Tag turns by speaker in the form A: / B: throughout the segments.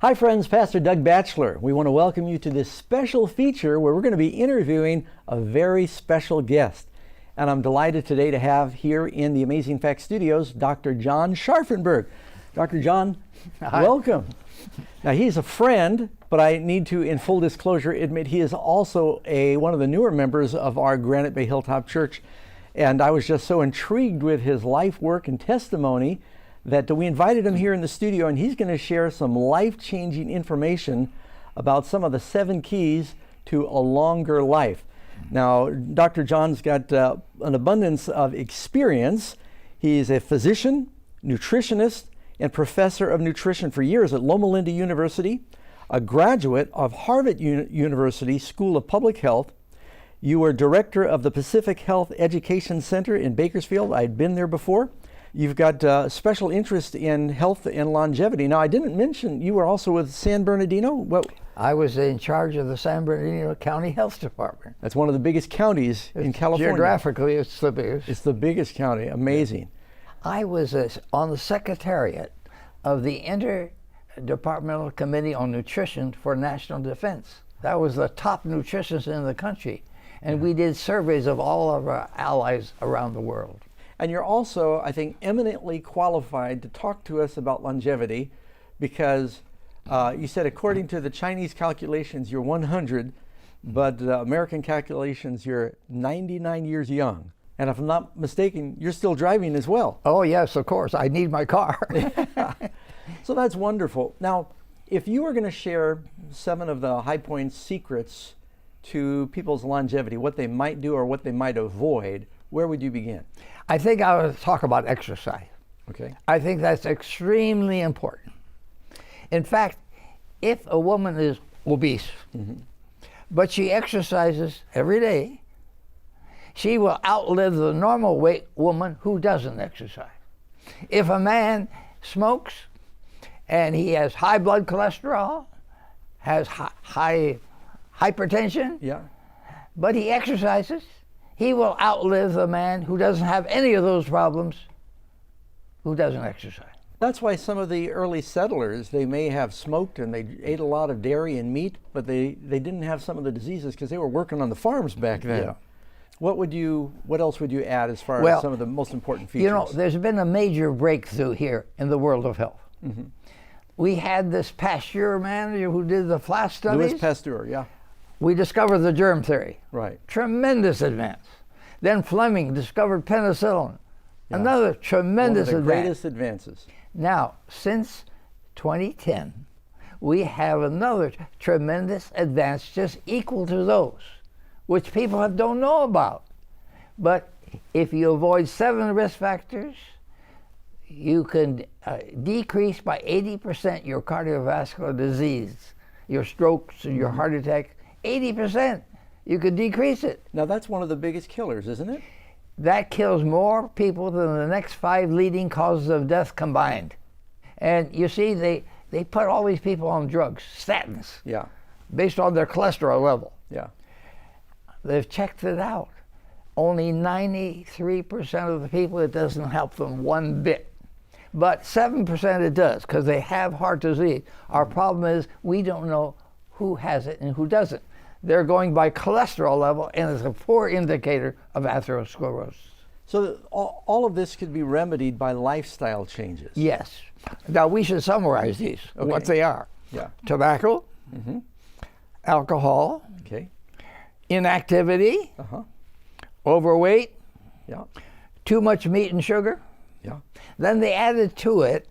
A: Hi friends, Pastor Doug Batchelor. We want to welcome you to this special feature where we're going to be interviewing a very special guest. And I'm delighted today to have here in the Amazing Facts Studios, Dr. John Scharffenberg. Dr. John,
B: Hi.
A: Welcome. Now he's a friend, but I need to, in full disclosure, admit he is also one of the newer members of our Granite Bay Hilltop Church. And I was just so intrigued with his life work and testimony that we invited him here in the studio, and he's going to share some life-changing information about some of the 7 keys to a longer life. Now, Dr. John's got an abundance of experience. He's a physician, nutritionist, and professor of nutrition for years at Loma Linda University, a graduate of Harvard University School of Public Health. You were director of the Pacific Health Education Center in Bakersfield. I'd been there before. You've got special interest in health and longevity. Now, I didn't mention you were also with San Bernardino. What?
B: I was in charge of the San Bernardino County Health Department.
A: That's one of the biggest counties in California.
B: Geographically, it's the biggest.
A: It's the biggest county. Amazing.
B: I was on the Secretariat of the Interdepartmental Committee on Nutrition for National Defense. That was the top nutritionists in the country. And we did surveys of all of our allies around the world.
A: And you're also, I think, eminently qualified to talk to us about longevity because you said according to the Chinese calculations, you're 100, but American calculations, you're 99 years young. And if I'm not mistaken, you're still driving as well.
B: Oh, yes, of course. I need my car.
A: So that's wonderful. Now, if you were going to share 7 of the high points secrets to people's longevity, what they might do or what they might avoid, where would you begin?
B: I think I would talk about exercise.
A: Okay.
B: I think that's extremely important. In fact, if a woman is obese, but she exercises every day, she will outlive the normal weight woman who doesn't exercise. If a man smokes and he has high blood cholesterol, has high hypertension, but he exercises, he will outlive the man who doesn't have any of those problems, who doesn't exercise.
A: That's why some of the early settlers, they may have smoked and they ate a lot of dairy and meat, but they didn't have some of the diseases because they were working on the farms back then.
B: Yeah.
A: What else would you add as far as some of the most important features?
B: You know, there's been a major breakthrough here in the world of health. We had this Pasteur man who did the flash studies.
A: Louis Pasteur, yeah.
B: We discovered the germ theory.
A: Right.
B: Tremendous advance. Then Fleming discovered penicillin. Another tremendous
A: One of the
B: advance.
A: greatest advances.
B: Now, since 2010, we have another tremendous advance just equal to those, which people don't know about. But if you avoid 7 risk factors, you can decrease by 80% your cardiovascular disease, your strokes and your heart attack. 80%, you could decrease it.
A: Now that's one of the biggest killers, isn't it?
B: That kills more people than the next 5 leading causes of death combined. And you see, they put all these people on drugs, statins, based on their cholesterol level.
A: Yeah.
B: They've checked it out. Only 93% of the people, it doesn't help them one bit. But 7% it does, because they have heart disease. Our problem is we don't know who has it and who doesn't. They're going by cholesterol level, and it's a poor indicator of atherosclerosis.
A: So all of this could be remedied by lifestyle changes.
B: Yes. Now we should summarize these, what they are.
A: Yeah.
B: Tobacco, alcohol, inactivity, overweight, too much meat and sugar. Then they added to it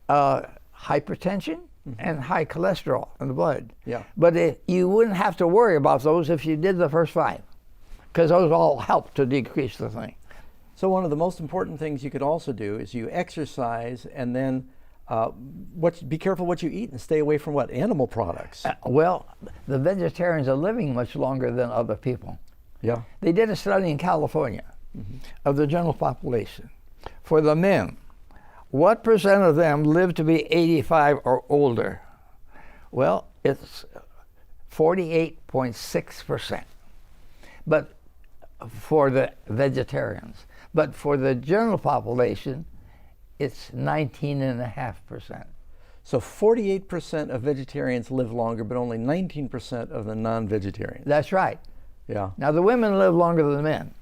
B: hypertension and high cholesterol in the blood. But you wouldn't have to worry about those if you did the first 5, because those all help to decrease the thing.
A: So one of the most important things you could also do is you exercise and then be careful what you eat and stay away from what? Animal products.
B: Well, the vegetarians are living much longer than other people.
A: Yeah.
B: They did a study in California of the general population. For the men, what percent of them live to be 85 or older? Well, it's 48.6%. But for the vegetarians. But for the general population, it's 19.5%.
A: So 48% of vegetarians live longer, but only 19% of the non-vegetarians.
B: That's right.
A: Yeah.
B: Now, the women live longer than the men.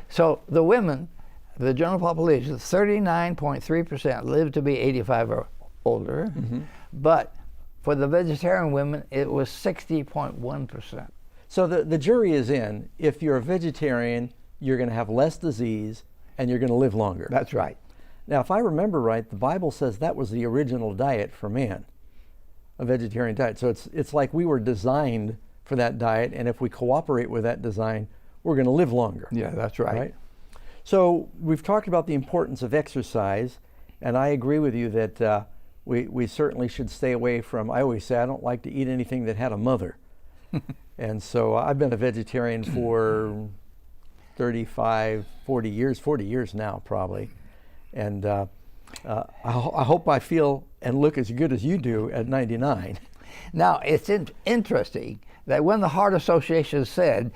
B: So the women, the general population, 39.3% live to be 85 or older. But for the vegetarian women, it was 60.1%.
A: So the jury is in. If you're a vegetarian, you're going to have less disease and you're going to live longer.
B: That's right.
A: Now, if I remember right, the Bible says that was the original diet for man, a vegetarian diet. So it's like we were designed for that diet, and if we cooperate with that design, we're going to live longer.
B: Yeah, that's right.
A: So we've talked about the importance of exercise, and I agree with you that we certainly should stay away from, I always say I don't like to eat anything that had a mother. And so I've been a vegetarian for 35, 40 years now probably. And I hope I feel and look as good as you do at 99.
B: Now, it's interesting that when the Heart Association said,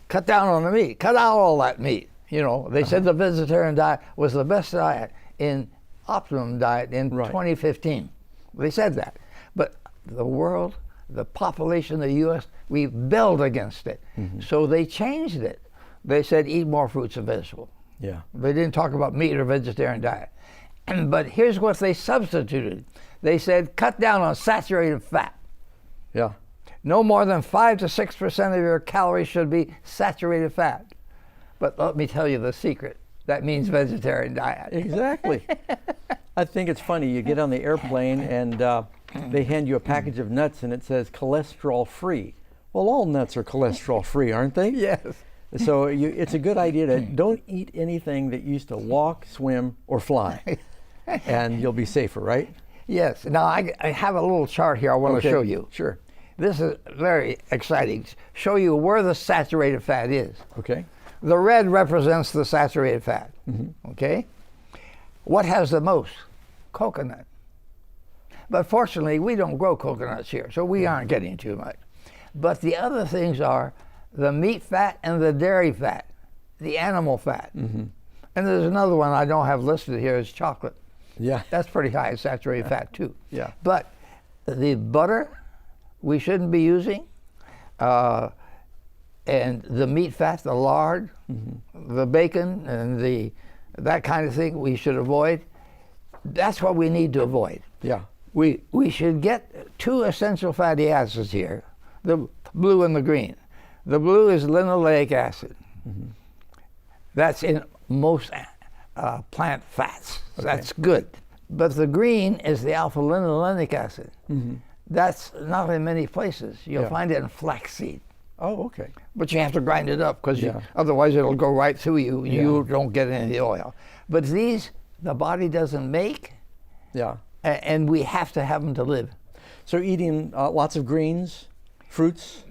B: cut down on the meat, cut out all that meat, you know, they said the vegetarian diet was the best diet in optimum diet in 2015. They said that. But the world, the population of the U.S., we rebelled against it. So they changed it. They said eat more fruits and vegetables.
A: Yeah.
B: They didn't talk about meat or vegetarian diet. But here's what they substituted. They said cut down on saturated fat.
A: Yeah.
B: No more than 5 to 6% of your calories should be saturated fat. But let me tell you the secret. That means vegetarian diet.
A: Exactly. I think it's funny. You get on the airplane and they hand you a package of nuts and it says cholesterol free. Well, all nuts are cholesterol free, aren't they?
B: Yes.
A: So it's a good idea to don't eat anything that used to walk, swim, or fly, and you'll be safer, right?
B: Yes. Now, I have a little chart here I want to show you.
A: Sure.
B: This is very exciting. Show you where the saturated fat is.
A: Okay.
B: The red represents the saturated fat. Okay? What has the most? Coconut. But fortunately, we don't grow coconuts here, so we aren't getting too much. But the other things are the meat fat and the dairy fat, the animal fat. And there's another one I don't have listed here is chocolate.
A: Yeah.
B: That's pretty high in saturated fat too.
A: Yeah.
B: But the butter we shouldn't be using, and the meat fat, the lard, the bacon, and that kind of thing we should avoid. That's what we need to avoid.
A: Yeah.
B: We should get 2 essential fatty acids here, the blue and the green. The blue is linoleic acid. That's in most plant fats.
A: Okay.
B: That's good. But the green is the alpha-linolenic acid. That's not in many places. You'll find it in flaxseed.
A: Oh, okay.
B: But you have to grind it up because otherwise it'll go right through you and you don't get any of the oil. But these, the body doesn't make, and we have to have them to live.
A: So eating lots of greens, fruits,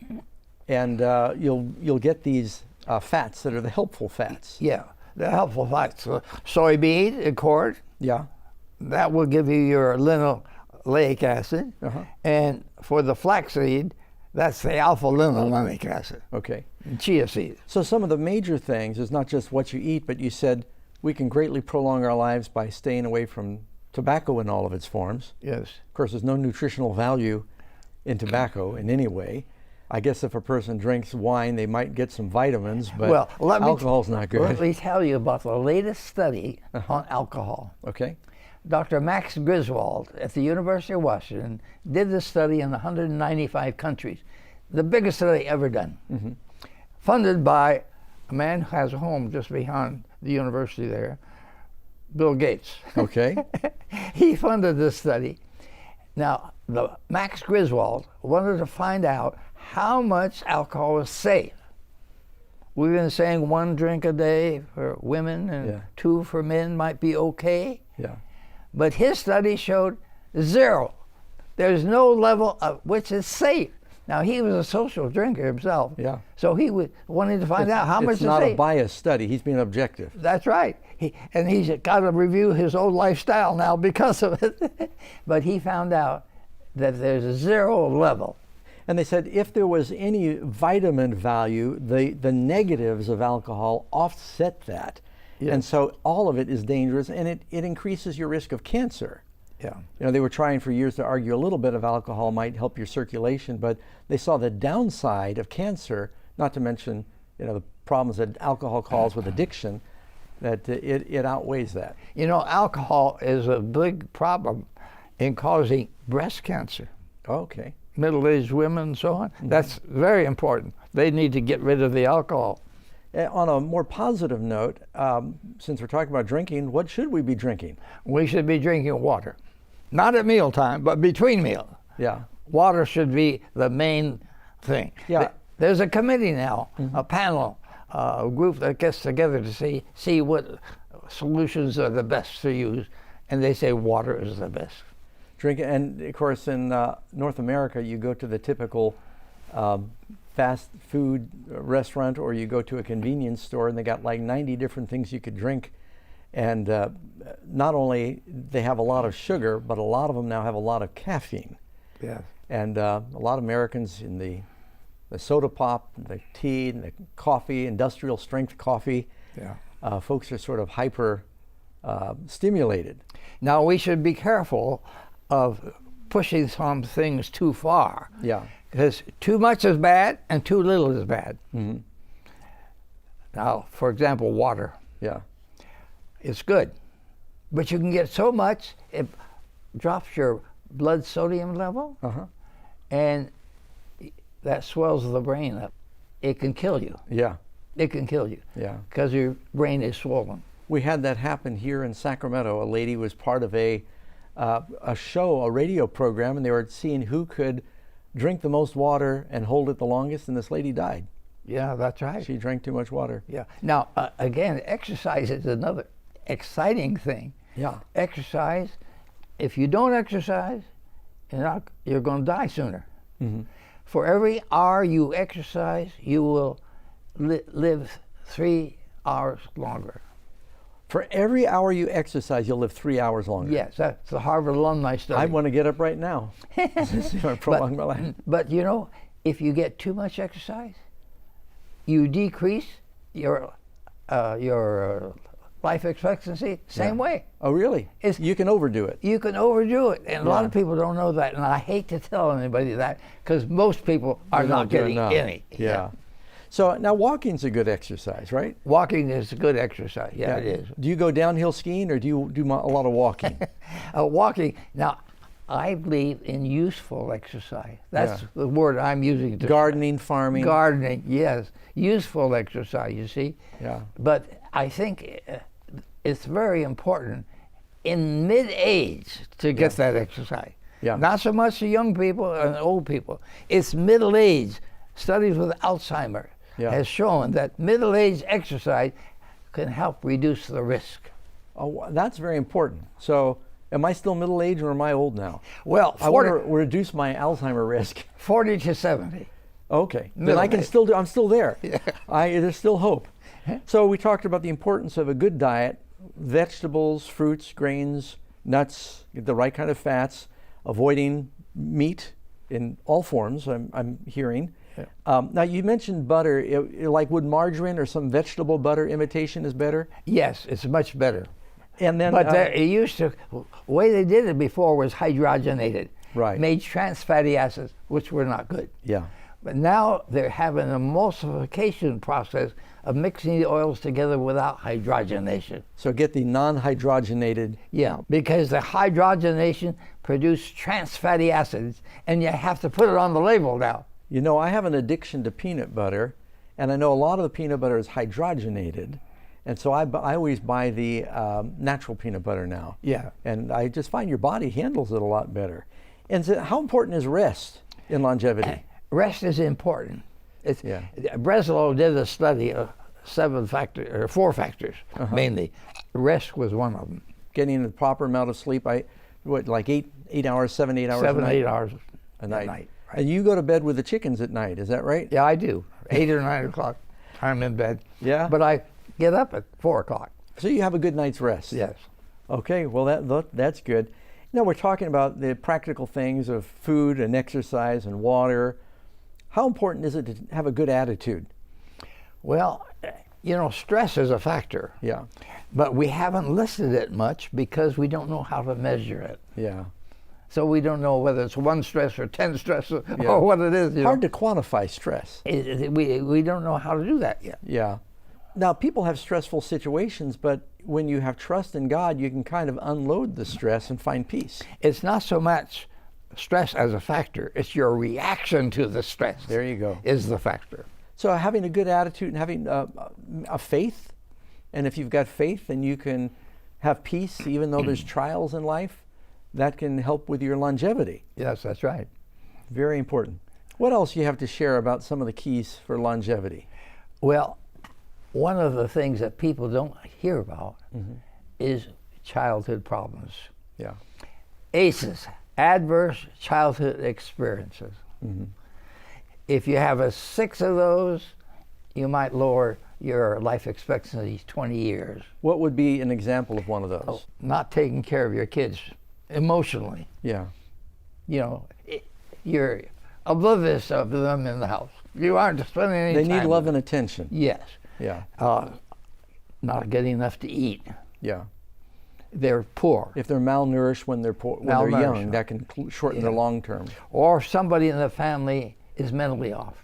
A: and you'll get these fats that are the helpful fats.
B: Yeah, the helpful fats. Soybean and cord.
A: Yeah.
B: That will give you your linoleic acid. And for the flaxseed, that's the alpha-linolenic acid.
A: Okay.
B: And chia seed.
A: So some of the major things is not just what you eat, but you said we can greatly prolong our lives by staying away from tobacco in all of its forms.
B: Yes.
A: Of course, there's no nutritional value in tobacco in any way. I guess if a person drinks wine, they might get some vitamins, but alcohol's not good.
B: Let me tell you about the latest study on alcohol.
A: Okay.
B: Dr. Max Griswold at the University of Washington did this study in 195 countries, the biggest study ever done, funded by a man who has a home just behind the university there, Bill Gates.
A: Okay.
B: He funded this study. Now, Max Griswold wanted to find out how much alcohol was safe. We've been saying 1 drink a day for women and 2 for men might be okay.
A: Yeah.
B: But his study showed 0. There's no level of which is safe. Now, he was a social drinker himself.
A: Yeah.
B: So he was wanting to find out how much is safe.
A: It's not a biased study. He's being objective.
B: That's right. He's got to review his old lifestyle now because of it. But he found out that there's a 0 level.
A: And they said if there was any vitamin value, the negatives of alcohol offset that. Yes. And so all of it is dangerous, and it increases your risk of cancer.
B: Yeah.
A: You know, they were trying for years to argue a little bit of alcohol might help your circulation, but they saw the downside of cancer, not to mention, you know, the problems that alcohol causes with addiction, that it outweighs that.
B: You know, alcohol is a big problem in causing breast cancer.
A: Okay.
B: Middle-aged women and so on. That's very important. They need to get rid of the alcohol.
A: On a more positive note, since we're talking about drinking, what should we be drinking?
B: We should be drinking water. Not at mealtime, but between meals.
A: Yeah.
B: Water should be the main thing.
A: Yeah.
B: There's a committee now, a panel, a group that gets together to see what solutions are the best to use, and they say water is the best.
A: Drinking, and of course in North America, you go to the typical fast food restaurant, or you go to a convenience store and they got like 90 different things you could drink. And not only they have a lot of sugar, but a lot of them now have a lot of caffeine.
B: Yes.
A: And a lot of Americans in the soda pop, the tea, and the coffee, industrial strength coffee,
B: Yeah.
A: Folks are sort of hyper stimulated.
B: Now we should be careful of pushing some things too far.
A: Yeah.
B: Because too much is bad and too little is bad.
A: Mm-hmm.
B: Now, for example, water.
A: Yeah.
B: It's good, but you can get so much it drops your blood sodium level, and that swells the brain up. It can kill you.
A: Yeah.
B: It can kill you.
A: Yeah.
B: Because your brain is swollen.
A: We had that happen here in Sacramento. A lady was part of a show, a radio program, and they were seeing who could drink the most water and hold it the longest, and this lady died.
B: Yeah, that's right.
A: She drank too much water.
B: Yeah. Now, again, exercise is another exciting thing.
A: Yeah.
B: Exercise. If you don't exercise, you're going to die sooner.
A: Mm-hmm.
B: For every hour you exercise, you will live 3 hours longer.
A: For every hour you exercise, you'll live 3 hours longer.
B: Yes, that's the Harvard alumni study.
A: I want to get up right now. See if I prolong my life.
B: But you know, if you get too much exercise, you decrease your life expectancy same way.
A: Oh, really? You can overdo it.
B: You can overdo it, and a lot of people don't know that, and I hate to tell anybody that because most people are not getting any.
A: Yeah. So now walking's a good exercise, right?
B: Walking is a good exercise. Yeah, it is.
A: Do you go downhill skiing, or do you do a lot of walking?
B: Walking. Now, I believe in useful exercise. That's the word I'm using.
A: Gardening, farming.
B: Gardening, yes. Useful exercise, you see.
A: Yeah.
B: But I think it's very important in mid-age to get that exercise.
A: Yeah.
B: Not so much the young people and old people. It's middle age. Studies with Alzheimer's has shown that middle-age exercise can help reduce the risk.
A: Oh, that's very important. So, am I still middle-aged or am I old now?
B: Well,
A: I want to reduce my Alzheimer risk.
B: 40 to 70.
A: Okay, then I can still do. I'm still there.
B: Yeah.
A: There's still hope. So we talked about the importance of a good diet: vegetables, fruits, grains, nuts, get the right kind of fats, avoiding meat in all forms. I'm hearing.
B: Yeah.
A: Now you mentioned butter. Like, would margarine or some vegetable butter imitation is better?
B: Yes, it's much better.
A: And then,
B: but it used to. The way they did it before was hydrogenated.
A: Right.
B: Made trans fatty acids, which were not good.
A: Yeah.
B: But now they're having an emulsification process of mixing the oils together without hydrogenation.
A: So get the non-hydrogenated.
B: Yeah, because the hydrogenation produces trans fatty acids, and you have to put it on the label now.
A: You know, I have an addiction to peanut butter, and I know a lot of the peanut butter is hydrogenated, and so I always buy the natural peanut butter now.
B: Yeah.
A: And I just find your body handles it a lot better. And so how important is rest in longevity?
B: Rest is important. Batchelor did a study of 4 factors mainly. Rest was one of them.
A: Getting the proper amount of sleep. Like 8 hours, 7, 8 hours.
B: 7, 8 hours
A: a night.
B: Right.
A: And you go to bed with the chickens at night, is that right?
B: Yeah, I do. 8 or 9 o'clock, I'm in bed.
A: Yeah.
B: But I get up at 4 o'clock.
A: So you have a good night's rest.
B: Yes.
A: Okay, well that's good. Now we're talking about the practical things of food and exercise and water. How important is it to have a good attitude?
B: Well, You know, stress is a factor,
A: Yeah.
B: but we haven't listed it much because we don't know how to measure it.
A: Yeah.
B: So we don't know whether it's 1 stress or 10 stress or
A: Yeah.
B: what it is. You
A: Hard
B: know?
A: to quantify stress.
B: We don't know how to do that yet.
A: Yeah. Now, people have stressful situations, but when you have trust in God, you can kind of unload the stress and find peace.
B: It's not so much stress as a factor, it's your reaction to the stress.
A: There you go.
B: Is the factor.
A: So having a good attitude and having a faith, and if you've got faith, then you can have peace even though there's trials in life. That can help with your longevity.
B: Yes, that's right.
A: Very important. What else you have to share about some of the keys for longevity?
B: Well, one of the things that people don't hear about is childhood problems.
A: Yeah.
B: ACEs, adverse childhood experiences. If you have 6 of those, you might lower your life expectancy 20 years.
A: What would be an example of one of those?
B: Not taking care of your kids emotionally.
A: Yeah.
B: You know, you're oblivious of them in the house. You aren't spending any
A: They
B: time.
A: need love and attention.
B: Yes.
A: Yeah.
B: Not getting enough to eat.
A: Yeah.
B: They're poor.
A: If they're malnourished when they're when they're young,
B: Malnourished.
A: that can shorten their long term.
B: Or somebody in the family is mentally off.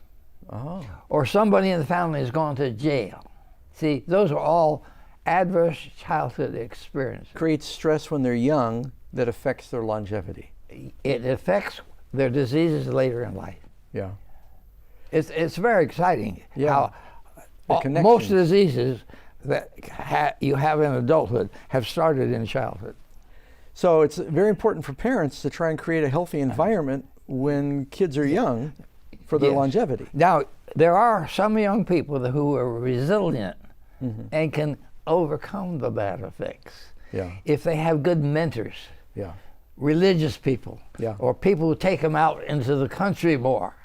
A: Oh.
B: Or somebody in the family has gone to jail. See, those are all adverse childhood experiences.
A: Creates stress when they're young that affects their longevity.
B: It affects their diseases later in life.
A: Yeah.
B: It's very exciting
A: Yeah.
B: how most
A: connections.
B: diseases that you have in adulthood have started in childhood.
A: So it's very important for parents to try and create a healthy environment when kids are young for their
B: Yes.
A: longevity.
B: Now, there are some young people who are resilient and can overcome the bad effects
A: Yeah.
B: if they have good mentors,
A: Yeah.
B: religious people,
A: Yeah.
B: or people who take them out into the country more,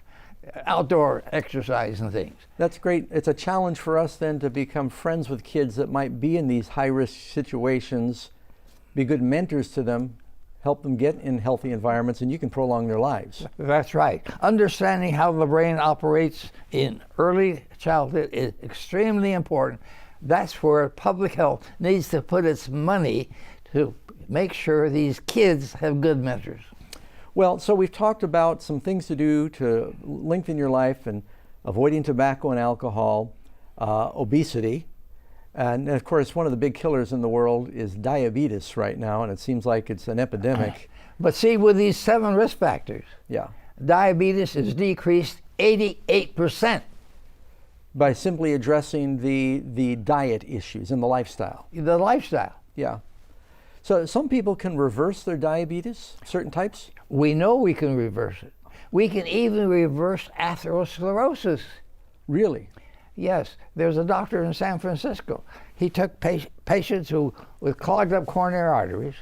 B: outdoor exercise and things.
A: That's great. It's a challenge for us then to become friends with kids that might be in these high-risk situations, be good mentors to them, help them get in healthy environments, and you can prolong their lives.
B: That's right. Understanding how the brain operates in early childhood is extremely important. That's where public health needs to put its money to make sure these kids have good mentors.
A: Well, so we've talked about some things to do to lengthen your life and avoiding tobacco and alcohol, obesity, and of course one of the big killers in the world is diabetes right now, and it seems like it's an epidemic.
B: But see, with these 7 risk factors,
A: Yeah.
B: diabetes is decreased 88%.
A: By simply addressing the diet issues and the lifestyle.
B: The lifestyle.
A: Yeah. So some people can reverse their diabetes, certain types.
B: We know we can reverse it. We can even reverse atherosclerosis.
A: Really?
B: Yes, there's a doctor in San Francisco. He took patients with clogged up coronary arteries,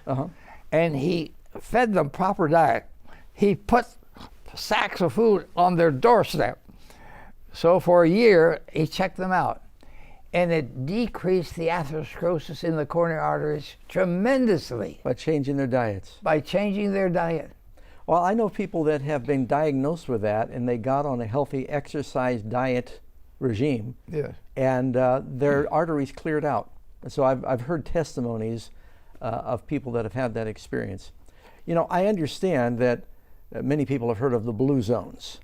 B: and he fed them proper diet. He put sacks of food on their doorstep. So for a year, he checked them out, and it decreased the atherosclerosis in the coronary arteries tremendously
A: By changing their diets.
B: by changing their diet.
A: Well, I know people that have been diagnosed with that, and they got on a healthy exercise diet regime,
B: Yes.
A: and their arteries cleared out. So I've heard testimonies of people that have had that experience. You know, I understand that many people have heard of the blue zones,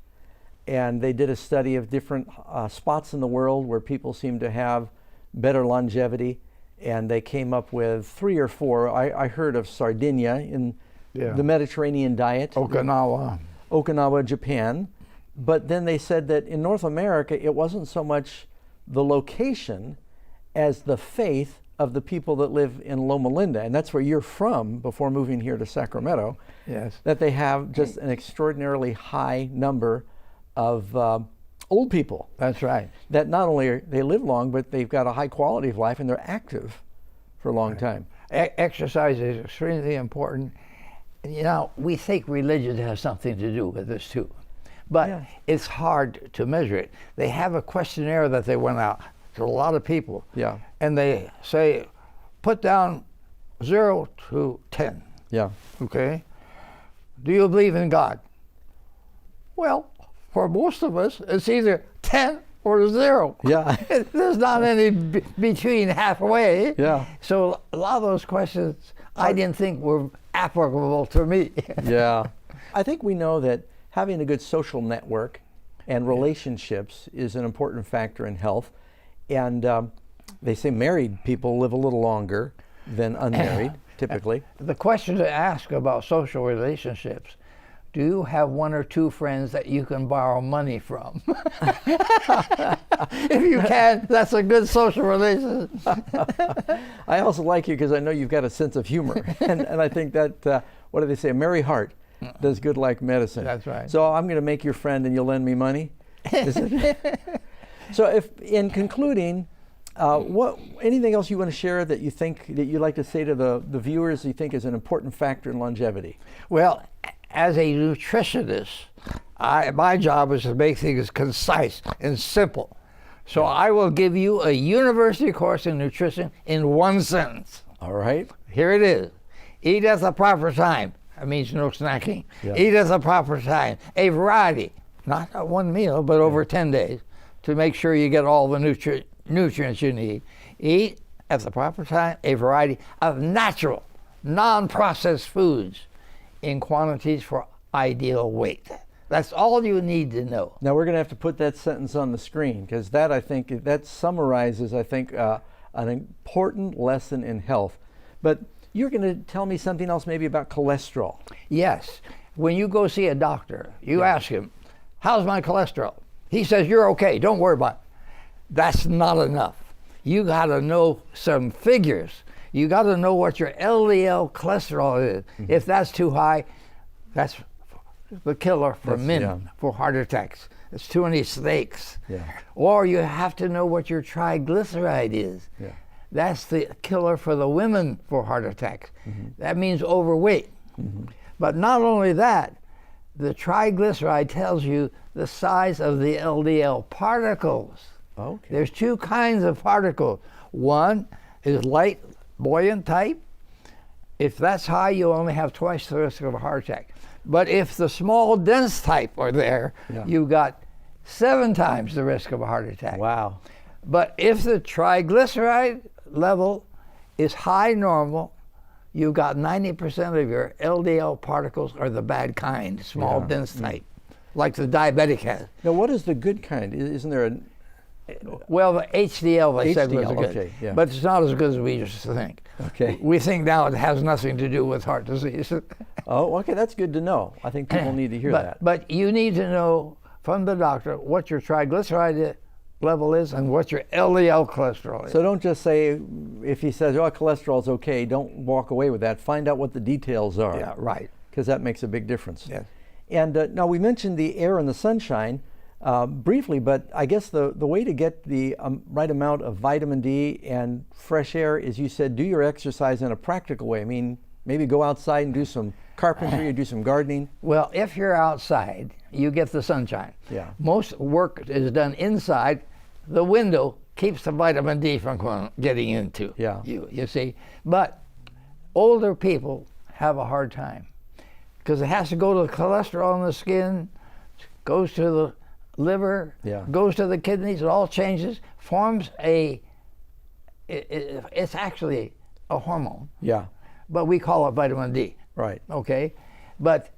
A: and they did a study of different spots in the world where people seem to have better longevity, and they came up with 3 or 4. I heard of Sardinia in the Mediterranean diet. Okinawa, Japan. But then they said that in North America, it wasn't so much the location as the faith of the people that live in Loma Linda, and that's where you're from before moving here to Sacramento.
B: Yes.
A: That they have just an extraordinarily high number of old people.
B: That's right.
A: That not only they live long, but they've got a high quality of life and they're active for a long time.
B: Exercise is extremely important. You know, we think religion has something to do with this too, but it's hard to measure it. They have a questionnaire that they went out to a lot of people, and they say, put down 0 to 10.
A: Yeah.
B: Okay. Do you believe in God? Well, for most of us, it's either 10 or 0.
A: Yeah.
B: There's not any between halfway.
A: Yeah.
B: So a lot of those questions I didn't think were applicable to me.
A: Yeah. I think we know that having a good social network and relationships is an important factor in health. And they say married people live a little longer than unmarried, typically.
B: The question to ask about social relationships: do you have 1 or 2 friends that you can borrow money from? If you can, that's a good social relationship.
A: I also like you because I know you've got a sense of humor. And I think that, what do they say, a merry heart does good like medicine.
B: That's right.
A: So I'm going to make your friend and you'll lend me money? Is it? So if, in concluding, anything else you want to share that you think that you'd like to say to the viewers you think is an important factor in longevity?
B: Well, as a nutritionist, my job is to make things concise and simple. So I will give you a university course in nutrition in 1 sentence.
A: All right.
B: Here it is. Eat at the proper time. That means no snacking.
A: Yeah.
B: Eat at the proper time. A variety, not 1 meal, but over 10 days, to make sure you get all the nutrients you need. Eat at the proper time, a variety of natural, non-processed foods in quantities for ideal weight. That's all you need to know.
A: Now we're going to have to put that sentence on the screen because that, I think, that summarizes, I think, an important lesson in health. But you're going to tell me something else maybe about cholesterol.
B: Yes. When you go see a doctor, you ask him, how's my cholesterol? He says, you're okay, don't worry about it. That's not enough. You got to know some figures. You got to know what your LDL cholesterol is. Mm-hmm. If that's too high, that's the killer for men for heart attacks. It's too many steaks.
A: Yeah.
B: Or you have to know what your triglyceride is.
A: Yeah.
B: That's the killer for the women for heart attacks. Mm-hmm. That means overweight. Mm-hmm. But not only that, the triglyceride tells you the size of the LDL particles.
A: Okay.
B: There's 2 kinds of particles. One is light, buoyant type. If that's high, you only have twice the risk of a heart attack. But if the small, dense type are there, you've got 7 times the risk of a heart attack.
A: Wow.
B: But if the triglyceride level is high normal, you've got 90% of your LDL particles are the bad kind, small, dense type, like the diabetic has.
A: Now, what is the good kind? Isn't there a...
B: Well, the HDL, they said, was good.
A: Okay, yeah.
B: But it's not as good as we used to think.
A: Okay.
B: We think now it has nothing to do with heart disease.
A: Oh, okay, that's good to know. I think people need to hear that.
B: But you need to know from the doctor what your triglyceride level is and what your LDL cholesterol is.
A: So don't just say, if he says, oh, cholesterol's okay, don't walk away with that. Find out what the details are.
B: Yeah, right.
A: Because that makes a big difference.
B: Yes.
A: And now we mentioned the air and the sunshine briefly, but I guess the way to get the right amount of vitamin D and fresh air is, you said, do your exercise in a practical way. I mean, maybe go outside and do some carpentry or do some gardening.
B: Well, if you're outside, you get the sunshine.
A: Yeah.
B: Most work is done inside. The window keeps the vitamin D from getting into you see. But older people have a hard time because it has to go to the cholesterol in the skin, goes to the liver, goes to the kidneys, it all changes, forms it's actually a hormone.
A: Yeah.
B: But we call it vitamin D.
A: Right.
B: Okay? But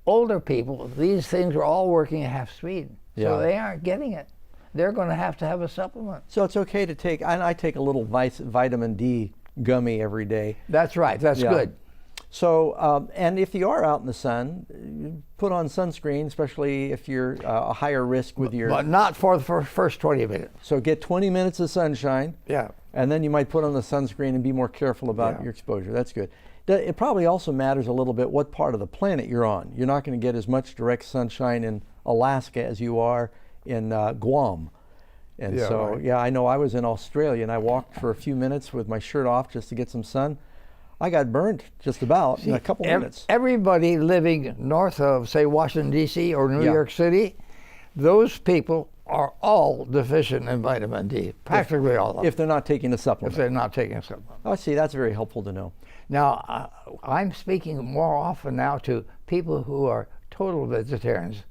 B: older people, these things are all working at half speed. So they aren't getting it. They're going to have a supplement.
A: So it's okay to take, I take a little vitamin D gummy every day.
B: That's right. That's good.
A: So, and if you are out in the sun, put on sunscreen, especially if you're a higher risk with your...
B: But not for the first 20 minutes.
A: So get 20 minutes of sunshine.
B: Yeah.
A: And then you might put on the sunscreen and be more careful about your exposure. That's good. It probably also matters a little bit what part of the planet you're on. You're not going to get as much direct sunshine in Alaska as you are in Guam. And I know I was in Australia and I walked for a few minutes with my shirt off just to get some sun. I got burned just about in a couple minutes. Everybody
B: living north of, say, Washington, D.C. or New York City, those people are all deficient in vitamin D, practically all of them.
A: If they're not taking a supplement.
B: If they're not taking a supplement.
A: Oh, see, that's very helpful to know.
B: Now, I'm speaking more often now to people who are total vegetarians,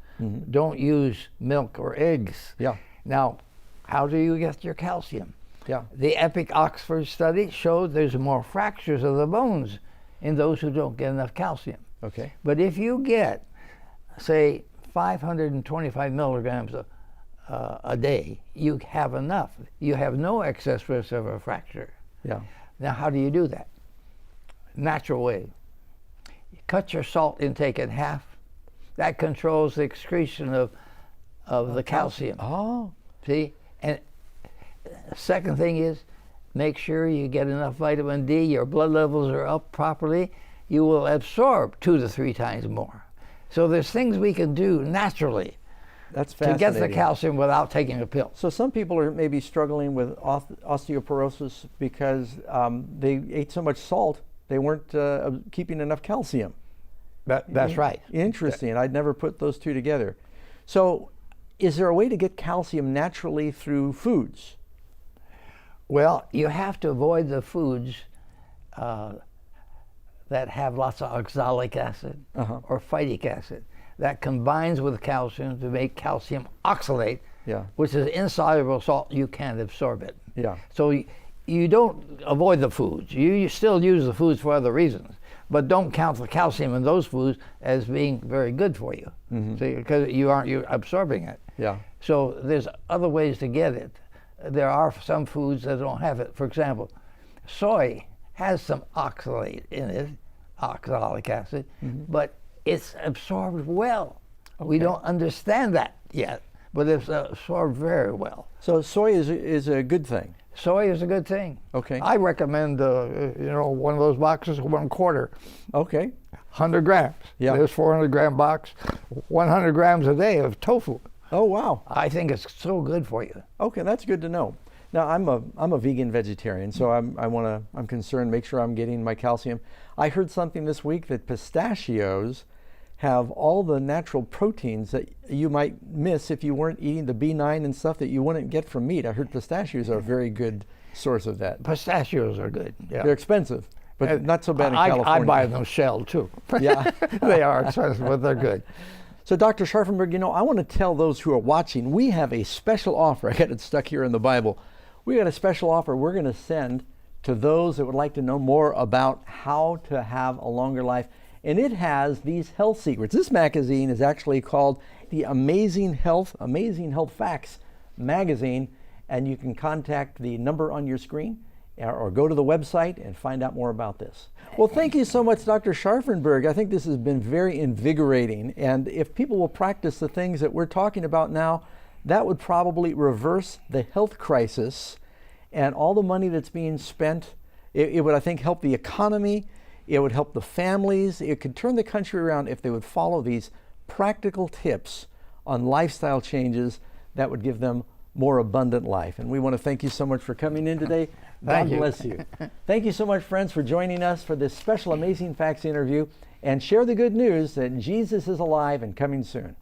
B: don't use milk or eggs.
A: Yeah.
B: Now, how do you get your calcium?
A: Yeah.
B: The EPIC Oxford study showed there's more fractures of the bones in those who don't get enough calcium.
A: Okay.
B: But if you get, say, 525 milligrams a day, you have enough. You have no excess risk of a fracture.
A: Yeah.
B: Now, how do you do that? Natural way. You cut your salt intake in half. That controls the excretion of the calcium.
A: Oh.
B: See? And second thing is, make sure you get enough vitamin D, your blood levels are up properly, you will absorb 2 to 3 times more. So there's things we can do naturally
A: That's
B: to
A: fascinating.
B: get the calcium without taking a pill.
A: So some people are maybe struggling with osteoporosis because they ate so much salt, they weren't keeping enough calcium.
B: That's right.
A: Interesting. I'd never put those two together. So is there a way to get calcium naturally through foods?
B: Well, you have to avoid the foods that have lots of oxalic acid or phytic acid. That combines with calcium to make calcium oxalate, which is insoluble salt. You can't absorb it.
A: Yeah.
B: So you don't avoid the foods. You still use the foods for other reasons, but don't count the calcium in those foods as being very good for you, because you're absorbing it.
A: Yeah.
B: So there's other ways to get it. There are some foods that don't have it. For example, soy has some oxalate in it, oxalic acid, but it's absorbed well.
A: Okay.
B: We don't understand that yet, but it's absorbed very well.
A: So soy is a good thing.
B: Soy is a good thing.
A: Okay.
B: I recommend, one of those boxes, 1/4.
A: Okay.
B: 100 grams.
A: Yeah.
B: There's 400-gram box, 100 grams a day of tofu.
A: Oh, wow.
B: I think it's so good for you.
A: Okay, that's good to know. Now I'm a vegan vegetarian, so I'm concerned, make sure I'm getting my calcium. I heard something this week that pistachios have all the natural proteins that you might miss if you weren't eating the B9 and stuff that you wouldn't get from meat. I heard pistachios are a very good source of that.
B: Pistachios are good. Yeah.
A: They're expensive, but not so bad in California.
B: I buy them shelled too.
A: Yeah.
B: They are expensive, but they're good.
A: So Dr. Scharffenberg, I want to tell those who are watching, we have a special offer. I got it stuck here in the Bible. We got a special offer we're going to send to those that would like to know more about how to have a longer life. And it has these health secrets. This magazine is actually called the Amazing Health Facts magazine. And you can contact the number on your screen or go to the website and find out more about this. Well, thank you so much, Dr. Scharffenberg. I think this has been very invigorating. And if people will practice the things that we're talking about now, that would probably reverse the health crisis and all the money that's being spent. It would, I think, help the economy. It would help the families. It could turn the country around if they would follow these practical tips on lifestyle changes that would give them more abundant life. And we want to thank you so much for coming in today. God bless you. Thank you so much, friends, for joining us for this special Amazing Facts interview. And share the good news that Jesus is alive and coming soon.